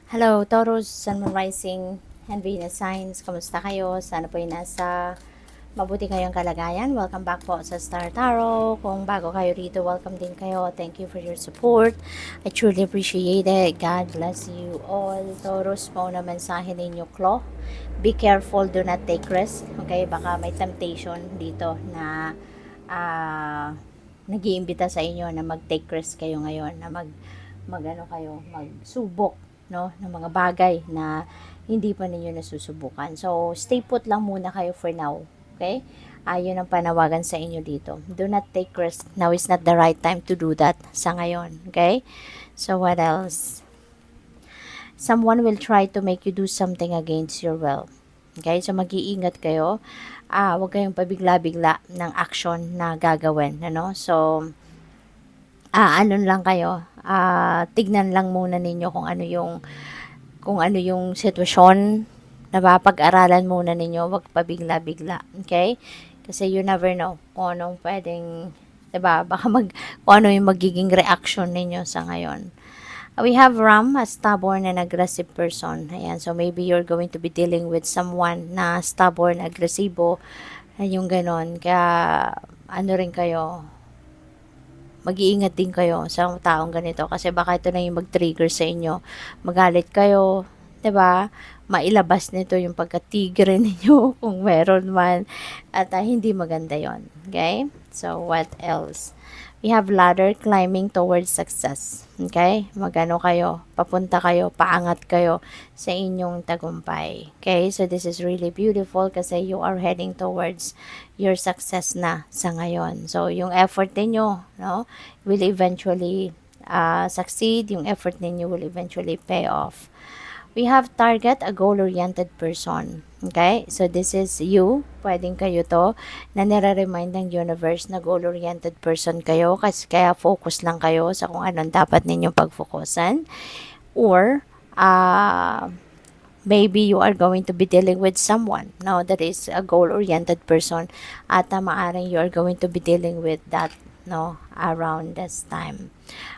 Hello, Taurus, Sun, Moon Rising, and Venus Signs. Kamusta kayo? Sana po ay nasa mabuti kayong kalagayan. Welcome back po sa Star Tarot. Kung bago kayo rito, welcome din kayo. Thank you for your support. I truly appreciate it. God bless you all. Taurus, mauna mensahe ninyo, Claw. Be careful, do not take risk. Okay, baka may temptation dito na nag-iimbita sa inyo na mag-take risk kayo ngayon, na magsubok, no, ng mga bagay na hindi pa ninyo nasusubukan. So, stay put lang muna kayo for now. Okay? Yun ang panawagan sa inyo dito. Do not take risk. Now is not the right time to do that sa ngayon. Okay? So, what else? Someone will try to make you do something against your will. Okay? So, mag-iingat kayo. Huwag kayong pabigla-bigla ng action na gagawin. Ano? So, ano lang kayo, tignan lang muna ninyo kung ano yung sitwasyon, napapag-aralan muna ninyo, wag pabigla-bigla, okay? Kasi you never know kung anong pwedeng, 'di ba? Kung ano yung magiging reaction ninyo sa ngayon. We have Ram, a stubborn and aggressive person. Ayan, so maybe you're going to be dealing with someone na stubborn, agresibo, yung ganon. Kaya, ano rin kayo, mag-iingat din kayo sa taong ganito kasi baka ito na yung mag-trigger sa inyo. Magalit kayo, 'di ba? Mailabas nito yung pagka-tigre ninyo kung meron man at hindi maganda 'yon. Okay? So what else? We have ladder climbing towards success. Okay? Magano kayo, papunta kayo, paangat kayo sa inyong tagumpay. Okay? So this is really beautiful kasi you are heading towards your success na sa ngayon. So yung effort niyo, no, will eventually succeed. Yung effort ninyo will eventually pay off. We have target, a goal-oriented person. Okay? So, this is you. Pwedeng kayo to na nire-remind ng universe na goal-oriented person kayo kasi kaya focus lang kayo sa kung anong dapat ninyong pag-focusan. Or, maybe you are going to be dealing with someone, no, that is a goal-oriented person at maaring you are going to be dealing with that, no, around this time.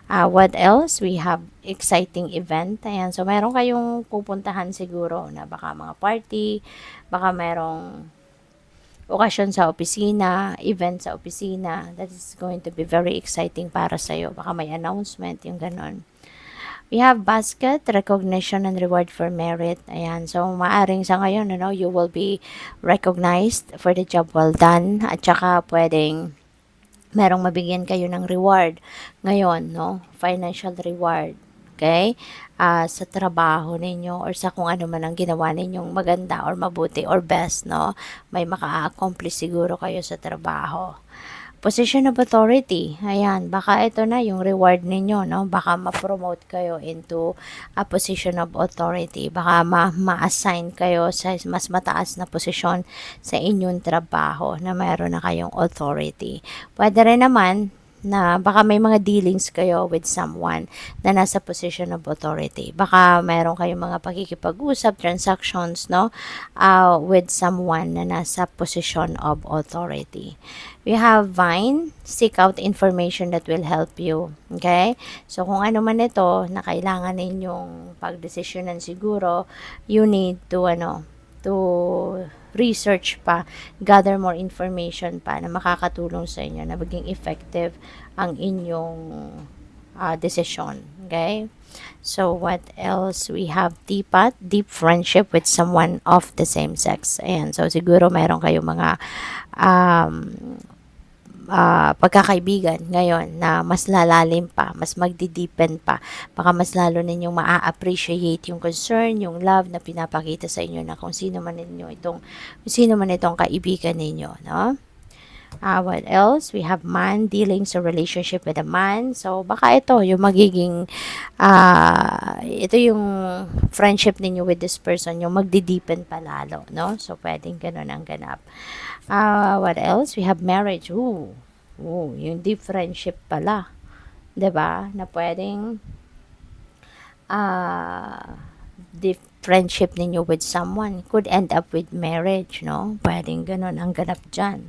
What else? We have exciting event. Ayan. So, meron kayong pupuntahan siguro na baka mga party, baka merong okasyon sa opisina, event sa opisina. That is going to be very exciting para sa'yo. Baka may announcement, yung ganon. We have basket, recognition and reward for merit. Ayan. So, maaring sa ngayon, ano, you will be recognized for the job well done. At saka, pwedeng merong mabigyan kayo ng reward ngayon, no? Financial reward. Okay? Sa trabaho ninyo or sa kung ano man ang ginawa ninyong maganda or mabuti or best, no? May maka-accomplish siguro kayo sa trabaho. Position of authority. Ayan, baka ito na yung reward ninyo, no? Baka ma-promote kayo into a position of authority. Baka ma-assign kayo sa mas mataas na posisyon sa inyong trabaho na mayroon na kayong authority. Pwede rin naman na baka may mga dealings kayo with someone na nasa position of authority. Baka mayroon kayong mga pakikipag-usap, transactions, no? With someone na nasa position of authority. We have Vine, seek out information that will help you. Okay? So, kung ano man ito na kailangan ninyong pagdesisyonan siguro, you need to, to research pa, gather more information pa na makakatulong sa inyo na maging effective ang inyong decision. Okay? So, what else? We have deep friendship with someone of the same sex. Ayan. So, siguro mayroon kayong mga um, pagkakaibigan ngayon na mas lalalim pa, mas magdideepen pa. Baka mas lalo ninyong maa-appreciate yung concern, yung love na pinapakita sa inyo na kung sino man itong kaibigan ninyo, no? What else? We have man dealing sa relationship with a man. So, baka ito yung magiging, ito yung friendship ninyo with this person, yung magdideepen pa lalo, no? So, pwedeng ganun ang ganap. What else? We have marriage. Yung deep friendship pala. 'Di ba? Na pwedeng deep friendship ninyo with someone could end up with marriage, no? Pwedeng ganun ang ganap dyan.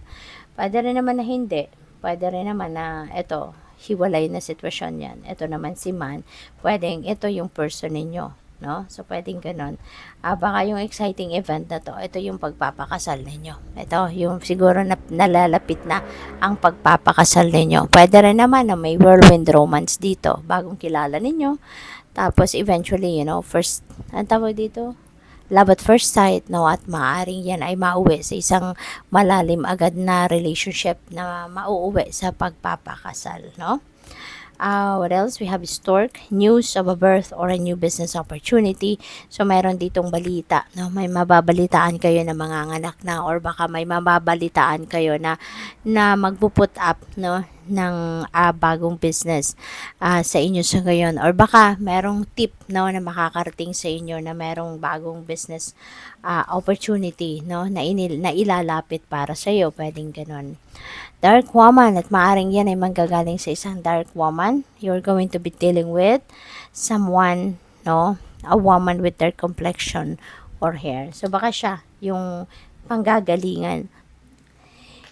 Pwede rin naman na hindi. Pwede rin naman na ito, hiwalay na sitwasyon yan. Ito naman si man, pwedeng ito yung person ninyo. no? So, pwedeng ganun. Baka yung exciting event na to, ito yung pagpapakasal ninyo. Ito, yung siguro na, nalalapit na ang pagpapakasal ninyo. Pwede rin naman na may whirlwind romance dito, bagong kilala ninyo. Tapos, eventually, first, ang tawag dito? Love at first sight, no? At maaaring yan ay mauwi sa isang malalim agad na relationship na mauuwi sa pagpapakasal, no? What else? We have stork, news of a birth or a new business opportunity. So, mayroon ditong balita, no? May mababalitaan kayo na manganganak na or baka may mababalitaan kayo na magpuput up, no? Ng bagong business sa inyo sa ngayon. Or baka merong tip, no? Na makakarating sa inyo na merong bagong business opportunity, no? Na ilalapit para sa iyo. Pwedeng ganun. Dark woman, at maaring yan ay manggagaling sa isang dark woman. You're going to be dealing with someone, no? A woman with their complexion or hair. So, baka siya yung panggagalingan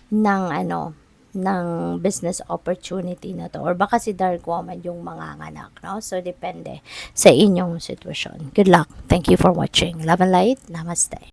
ng ng business opportunity na to. Or baka si dark woman yung manganganak, no? So, depende sa inyong sitwasyon. Good luck. Thank you for watching. Love and light. Namaste.